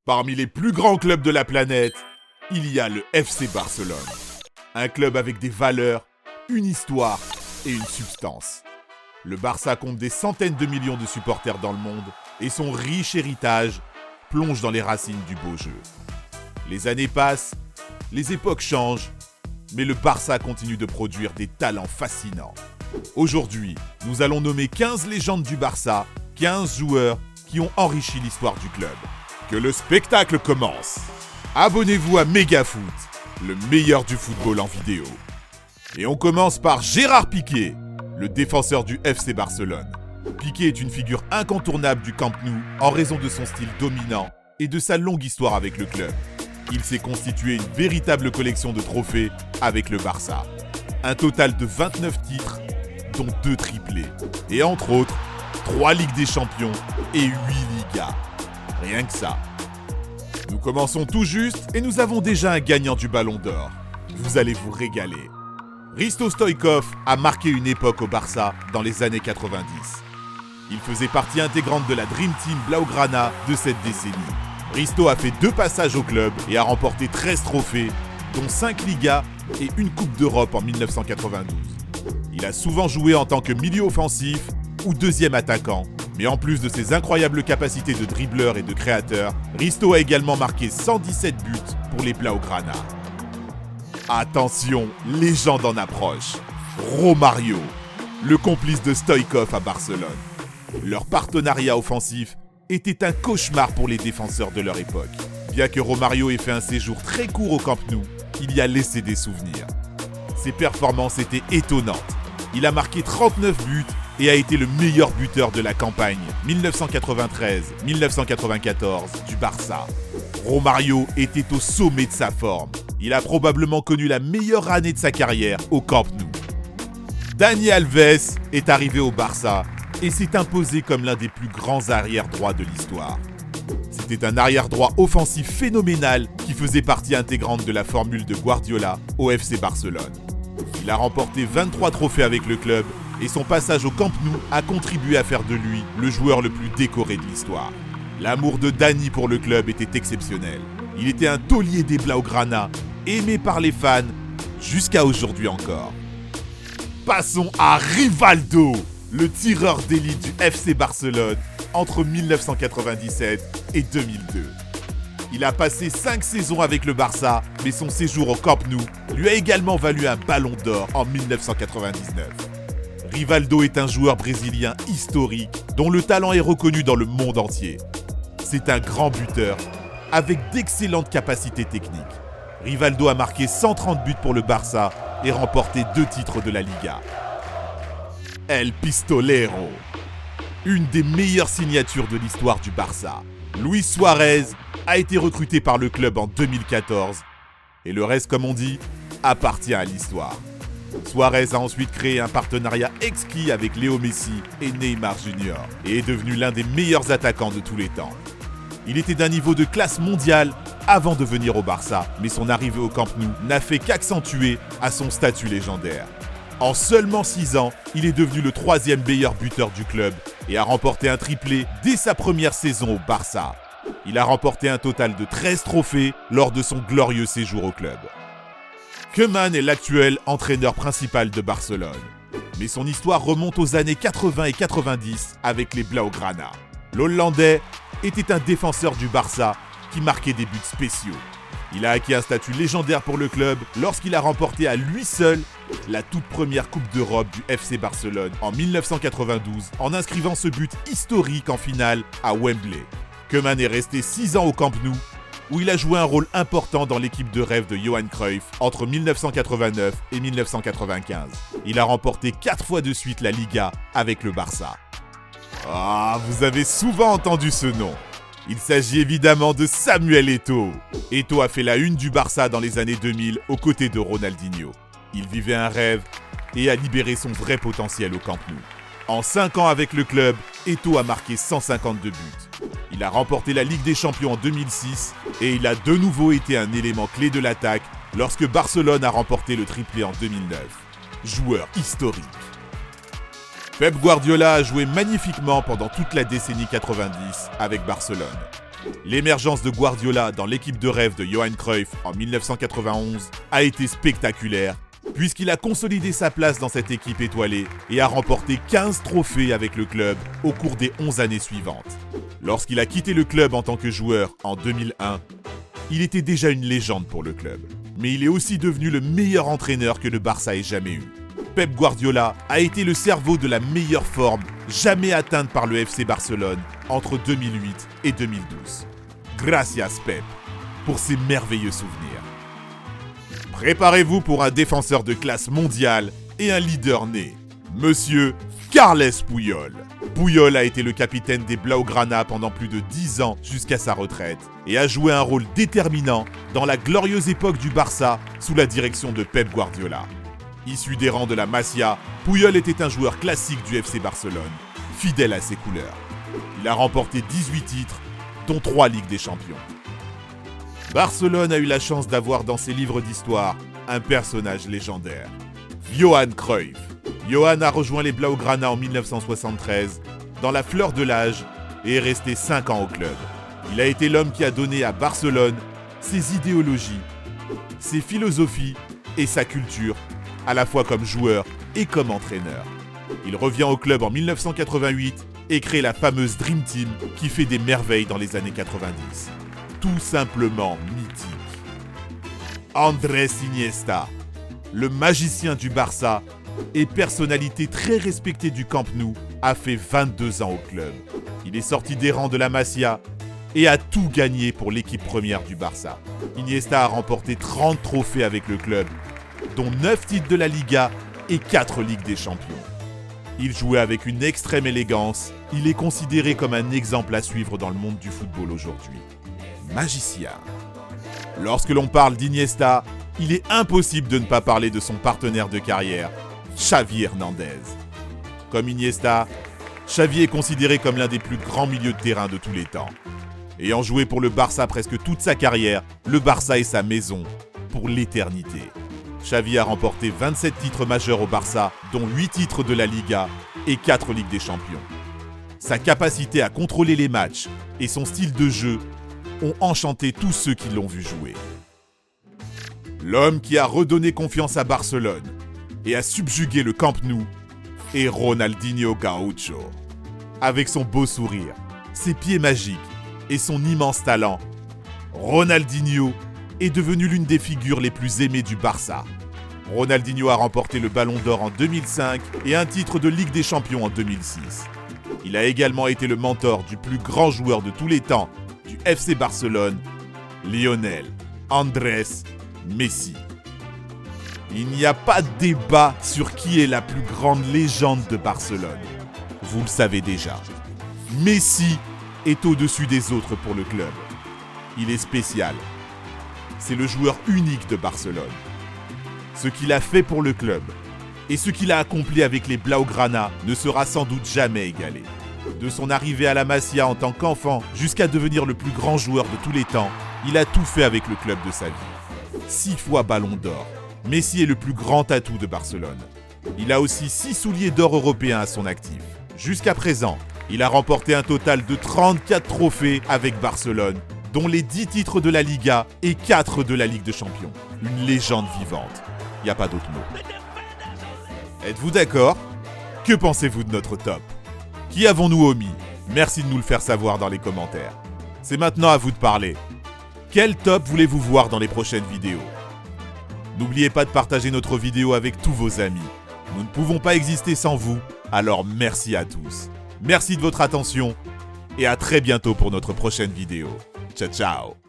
Parmi les plus grands clubs de la planète, il y a le FC Barcelone. Un club avec des valeurs, une histoire et une substance. Le Barça compte des centaines de millions de supporters dans le monde et son riche héritage plonge dans les racines du beau jeu. Les années passent, les époques changent, mais le Barça continue de produire des talents fascinants. Aujourd'hui, nous allons nommer 15 légendes du Barça, 15 joueurs qui ont enrichi l'histoire du club. Que le spectacle commence! Abonnez-vous à Megafoot, le meilleur du football en vidéo. Et on commence par Gérard Piqué, le défenseur du FC Barcelone. Piqué est une figure incontournable du Camp Nou en raison de son style dominant et de sa longue histoire avec le club. Il s'est constitué une véritable collection de trophées avec le Barça. Un total de 29 titres, dont 2 triplés. Et entre autres, 3 Ligues des Champions et 8 Ligas. Rien que ça. Nous commençons tout juste et nous avons déjà un gagnant du Ballon d'Or. Vous allez vous régaler. Hristo Stoichkov a marqué une époque au Barça dans les années 90. Il faisait partie intégrante de la Dream Team Blaugrana de cette décennie. Hristo a fait 2 passages au club et a remporté 13 trophées, dont 5 Ligas et une Coupe d'Europe en 1992. Il a souvent joué en tant que milieu offensif ou deuxième attaquant, mais en plus de ses incroyables capacités de dribbleur et de créateur, Hristo a également marqué 117 buts pour les Blaugrana. Attention, légende en approche. Romario, le complice de Stoichkov à Barcelone. Leur partenariat offensif était un cauchemar pour les défenseurs de leur époque. Bien que Romario ait fait un séjour très court au Camp Nou, il y a laissé des souvenirs. Ses performances étaient étonnantes. Il a marqué 39 buts et a été le meilleur buteur de la campagne 1993-1994 du Barça. Romario était au sommet de sa forme. Il a probablement connu la meilleure année de sa carrière au Camp Nou. Dani Alves est arrivé au Barça et s'est imposé comme l'un des plus grands arrière-droits de l'histoire. C'était un arrière-droit offensif phénoménal qui faisait partie intégrante de la formule de Guardiola au FC Barcelone. Il a remporté 23 trophées avec le club et son passage au Camp Nou a contribué à faire de lui le joueur le plus décoré de l'histoire. L'amour de Dani pour le club était exceptionnel. Il était un taulier des Blaugrana, aimé par les fans, jusqu'à aujourd'hui encore. Passons à Rivaldo, le tireur d'élite du FC Barcelone entre 1997 et 2002. Il a passé 5 saisons avec le Barça, mais son séjour au Camp Nou lui a également valu un Ballon d'Or en 1999. Rivaldo est un joueur brésilien historique dont le talent est reconnu dans le monde entier. C'est un grand buteur avec d'excellentes capacités techniques. Rivaldo a marqué 130 buts pour le Barça et remporté 2 titres de la Liga. El Pistolero, une des meilleures signatures de l'histoire du Barça. Luis Suarez a été recruté par le club en 2014 et le reste, comme on dit, appartient à l'histoire. Suarez a ensuite créé un partenariat exquis avec Léo Messi et Neymar Jr. et est devenu l'un des meilleurs attaquants de tous les temps. Il était d'un niveau de classe mondiale avant de venir au Barça, mais son arrivée au Camp Nou n'a fait qu'accentuer à son statut légendaire. En seulement 6 ans, il est devenu le 3e meilleur buteur du club et a remporté un triplé dès sa première saison au Barça. Il a remporté un total de 13 trophées lors de son glorieux séjour au club. Koeman est l'actuel entraîneur principal de Barcelone, mais son histoire remonte aux années 80 et 90 avec les Blaugrana. L'Hollandais était un défenseur du Barça qui marquait des buts spéciaux. Il a acquis un statut légendaire pour le club lorsqu'il a remporté à lui seul la toute première Coupe d'Europe du FC Barcelone en 1992 en inscrivant ce but historique en finale à Wembley. Koeman est resté 6 ans au Camp Nou où il a joué un rôle important dans l'équipe de rêve de Johan Cruyff entre 1989 et 1995. Il a remporté 4 fois de suite la Liga avec le Barça. Ah, vous avez souvent entendu ce nom. Il s'agit évidemment de Samuel Eto'o. Eto'o a fait la une du Barça dans les années 2000 aux côtés de Ronaldinho. Il vivait un rêve et a libéré son vrai potentiel au Camp Nou. En 5 ans avec le club, Eto'o a marqué 152 buts. Il a remporté la Ligue des Champions en 2006 et il a de nouveau été un élément clé de l'attaque lorsque Barcelone a remporté le triplé en 2009. Joueur historique. Pep Guardiola a joué magnifiquement pendant toute la décennie 90 avec Barcelone. L'émergence de Guardiola dans l'équipe de rêve de Johan Cruyff en 1991 a été spectaculaire, puisqu'il a consolidé sa place dans cette équipe étoilée et a remporté 15 trophées avec le club au cours des 11 années suivantes. Lorsqu'il a quitté le club en tant que joueur en 2001, il était déjà une légende pour le club. Mais il est aussi devenu le meilleur entraîneur que le Barça ait jamais eu. Pep Guardiola a été le cerveau de la meilleure forme jamais atteinte par le FC Barcelone entre 2008 et 2012. Gracias Pep pour ces merveilleux souvenirs. Préparez-vous pour un défenseur de classe mondiale et un leader né, Monsieur Carles Puyol. Puyol a été le capitaine des Blaugrana pendant plus de 10 ans jusqu'à sa retraite et a joué un rôle déterminant dans la glorieuse époque du Barça sous la direction de Pep Guardiola. Issu des rangs de la Masia, Puyol était un joueur classique du FC Barcelone, fidèle à ses couleurs. Il a remporté 18 titres, dont 3 Ligues des Champions. Barcelone a eu la chance d'avoir dans ses livres d'histoire un personnage légendaire, Johan Cruyff. Johan a rejoint les Blaugrana en 1973, dans la fleur de l'âge, et est resté 5 ans au club. Il a été l'homme qui a donné à Barcelone ses idéologies, ses philosophies et sa culture, à la fois comme joueur et comme entraîneur. Il revient au club en 1988 et crée la fameuse Dream Team qui fait des merveilles dans les années 90. Tout simplement mythique. Andrés Iniesta, le magicien du Barça et personnalité très respectée du Camp Nou, a fait 22 ans au club. Il est sorti des rangs de la Masia et a tout gagné pour l'équipe première du Barça. Iniesta a remporté 30 trophées avec le club, dont 9 titres de la Liga et 4 Ligues des Champions. Il jouait avec une extrême élégance, il est considéré comme un exemple à suivre dans le monde du football aujourd'hui. Magicien. Lorsque l'on parle d'Iniesta, il est impossible de ne pas parler de son partenaire de carrière, Xavi Hernandez. Comme Iniesta, Xavi est considéré comme l'un des plus grands milieux de terrain de tous les temps. Ayant joué pour le Barça presque toute sa carrière, le Barça est sa maison pour l'éternité. Xavi a remporté 27 titres majeurs au Barça, dont 8 titres de la Liga et 4 Ligues des Champions. Sa capacité à contrôler les matchs et son style de jeu ont enchanté tous ceux qui l'ont vu jouer. L'homme qui a redonné confiance à Barcelone et a subjugué le Camp Nou est Ronaldinho Gaucho. Avec son beau sourire, ses pieds magiques et son immense talent, Ronaldinho est devenu l'une des figures les plus aimées du Barça. Ronaldinho a remporté le Ballon d'Or en 2005 et un titre de Ligue des Champions en 2006. Il a également été le mentor du plus grand joueur de tous les temps du FC Barcelone, Lionel Andrés Messi. Il n'y a pas de débat sur qui est la plus grande légende de Barcelone. Vous le savez déjà. Messi est au-dessus des autres pour le club. Il est spécial. C'est le joueur unique de Barcelone. Ce qu'il a fait pour le club et ce qu'il a accompli avec les Blaugrana ne sera sans doute jamais égalé. De son arrivée à la Masia en tant qu'enfant jusqu'à devenir le plus grand joueur de tous les temps, il a tout fait avec le club de sa vie. 6 fois Ballon d'Or, Messi est le plus grand atout de Barcelone. Il a aussi 6 souliers d'or européens à son actif. Jusqu'à présent, il a remporté un total de 34 trophées avec Barcelone, dont les 10 titres de la Liga et 4 de la Ligue des Champions. Une légende vivante. Il n'y a pas d'autre mot. Êtes-vous d'accord? Que pensez-vous de notre top? Qui avons-nous omis? Merci de nous le faire savoir dans les commentaires. C'est maintenant à vous de parler. Quel top voulez-vous voir dans les prochaines vidéos? N'oubliez pas de partager notre vidéo avec tous vos amis. Nous ne pouvons pas exister sans vous, alors merci à tous. Merci de votre attention et à très bientôt pour notre prochaine vidéo. Ciao ciao!